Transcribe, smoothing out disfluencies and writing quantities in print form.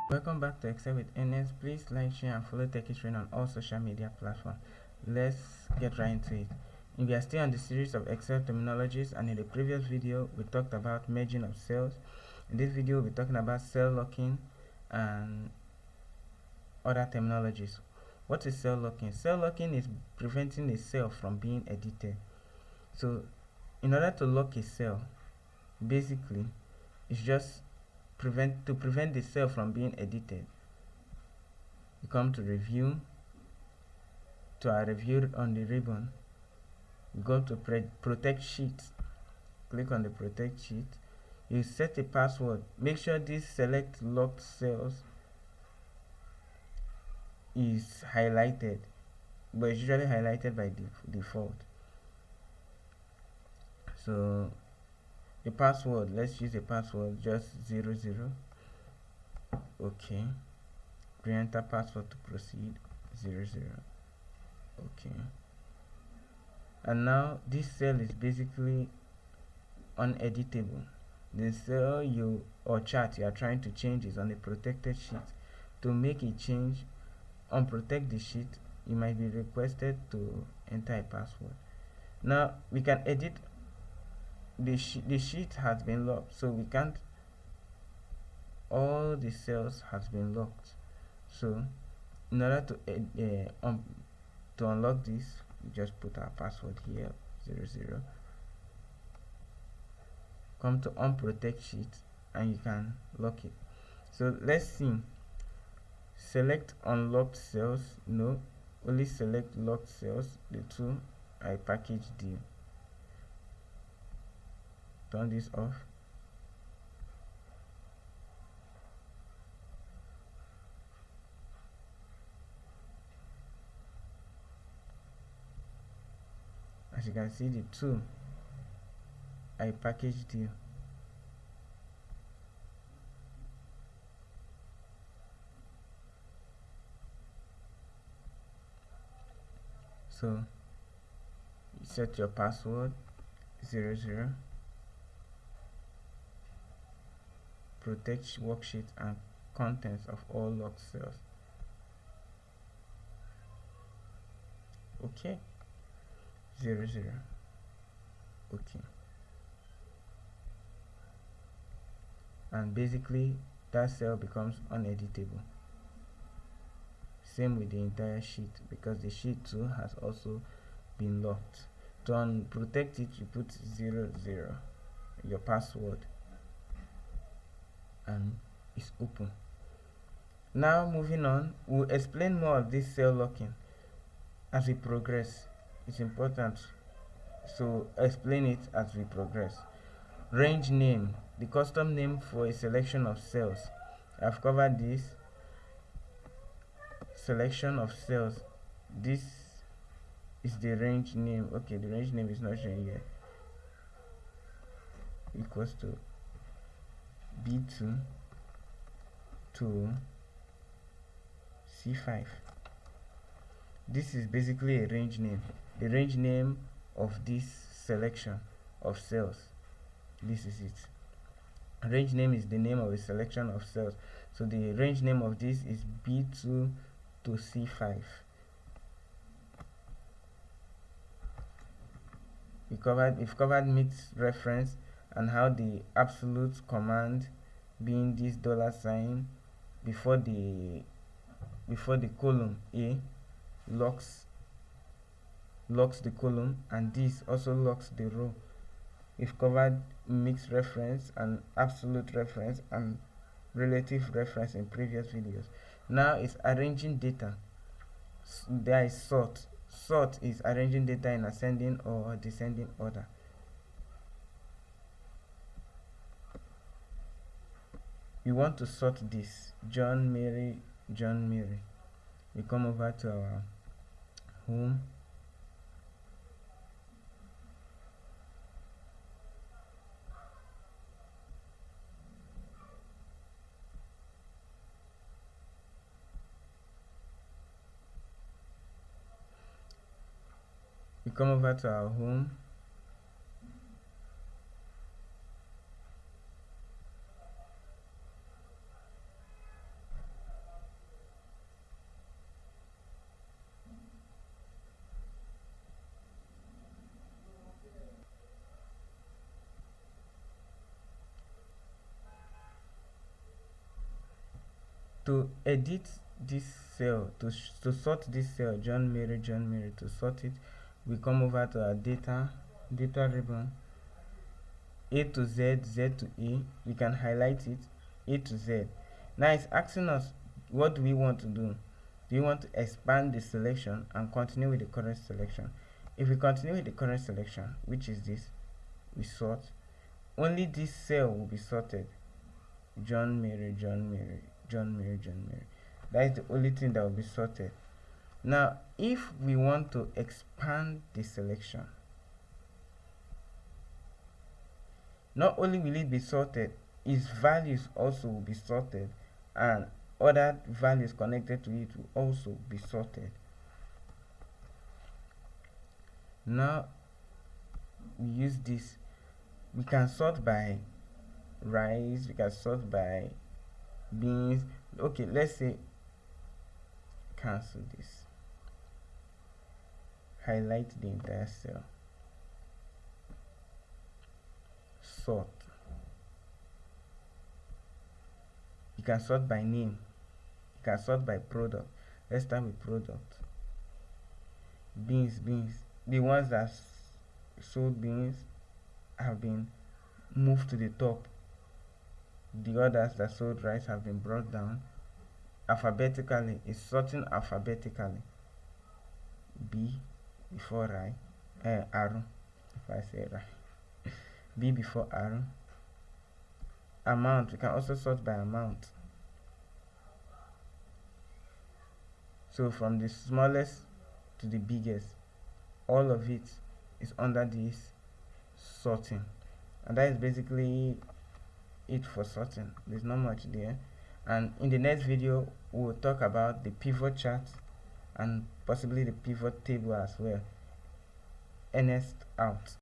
Welcome back to Excel with NS. Please like, share, and follow Techie Train on all social media platforms. Let's get right into it. We are still on the series of Excel terminologies, and in the previous video, we talked about merging of cells. In this video, we're talking about cell locking and other terminologies. What is cell locking? Cell locking is preventing a cell from being edited. So, in order to lock a cell, basically, it's just prevent the cell from being edited. You come to review, to our review on the ribbon, you go to protect sheet, click on the protect sheet, you set a password. Make sure this select locked cells is highlighted, but it's usually highlighted by default. So the password, let's use a password just 00. Okay, re-enter password to proceed 00. Okay, and now this cell is basically uneditable. The cell you or chart you are trying to change is on a protected sheet. To make a change, unprotect the sheet, you might be requested to enter a password. Now we can edit the sheet has been locked, so we can't, all the cells has been locked. So in order to unlock this, we just put our password here 00. Come to unprotect sheet and you can lock it. So let's see. Select unlocked cells. No, only select locked cells. The two I package deal. Turn this off. As you can see, the two I packaged deal. So you set your password 00. Protect worksheet and contents of all locked cells. Okay, 00. Okay, and basically that cell becomes uneditable. Same with the entire sheet, because the sheet too has also been locked. To unprotect it, you put 00, your password, and it's open. Now moving on, we'll explain more of this cell locking as we progress. It's important, so explain it as we progress. Range name, the custom name for a selection of cells. I've covered this. Selection of cells, this is the range name. Okay, the range name is not shown here. Equals to B2 to C5. This is basically a range name, the range name of this selection of cells. This is it. Range name is the name of a selection of cells. So the range name of this is B2 to C5. We've covered mixed reference and how the absolute command, being this $sign before the column A, locks the column, and this also locks the row. We've covered mixed reference and absolute reference and relative reference in previous videos. Now it's arranging data. There is sort. Sort is arranging data in ascending or descending order. We want to sort this John, Mary, John, Mary. We come over to our home. We come over to our home. To edit this cell, to sort this cell, John Mary, to sort it, we come over to our data ribbon, A to Z, Z to A. We can highlight it, A to Z. Now it's asking us, what do we want to do? Do you want to expand the selection and continue with the current selection? If we continue with the current selection, which is this, we sort, only this cell will be sorted. John Mary. That is the only thing that will be sorted. Now, if we want to expand the selection, not only will it be sorted, its values also will be sorted, and other values connected to it will also be sorted. Now, we use this. We can sort by rice, we can sort by beans. Okay, let's say cancel this, highlight the entire cell, sort. You can sort by name, you can sort by product. Let's start with product. Beans, the ones that sold beans have been moved to the top. The others that sold rice have been brought down alphabetically. It's sorting alphabetically. B before R, if I say right. B before R. Amount, we can also sort by amount. So from the smallest to the biggest, all of it is under this sorting, and that is basically it for sorting. There's not much there, and in the next video we'll talk about the pivot chart and possibly the pivot table as well. Ernest out.